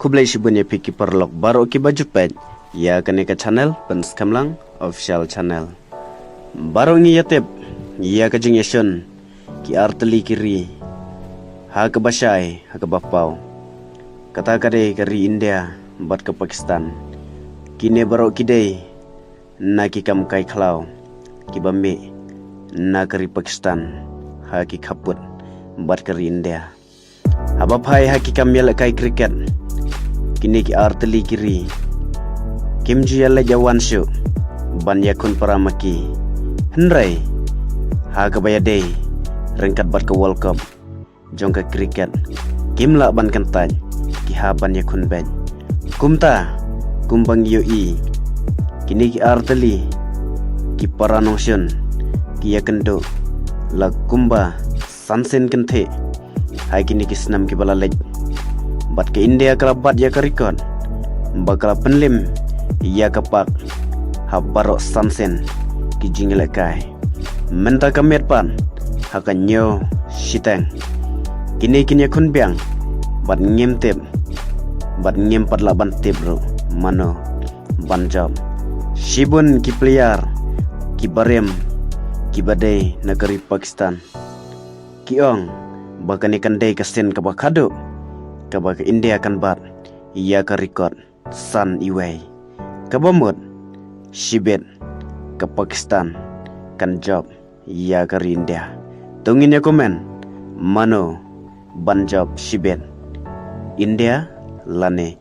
Kublai shibunya piki perlok baru ki baju pet. Ya kene ke channel penskamlang official channel. Baru ngi yatep ya ke jing yashun ki arteli kiri. Ha ke basai ha ke bapau. Kata kade kari India bat ke Pakistan. Kine baru kidei na ki kam kai khalau ki bambe na kari Pakistan ha ki khaput bat kari India. Habapai ha ki kam yel kai cricket. Kini ki arteli kiri Kim Jiyala Jawan Shu Ban Yakun Paramaki Henry Ha Kabayade Rengkat bat ke World Cup Jongka kriket Kim la ban kantaj Ki ha ban Yakun Ben Kumta Kumbang Yoi Kini ki arteli Ki Paranongsyun Ki Yakendo La Kumba Sansen Kente Hai kini ki senam ki balalej Bat ke India kalabat ya ke record Bakal penlim Ya kapak Habarok sansen Ki jinglekai Menta kamet pan Hakan nyo Shitang Kini kun biang Bat ngem tip Bat ngem patla ban tip bro Mano Ban job Shibun ki player Ki barem Ki badai negeri Pakistan Ki ong Bahkan ikan day kasen kabakado Kabak India kan bat Ia ka record San Iway Kabamut Shibet Ke Pakistan Kan job Ia ka India Tungin ya komen Mano Ban job Shibet India Lane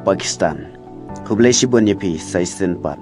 Pakistan Kublai Shibun Yepi Saisen Pat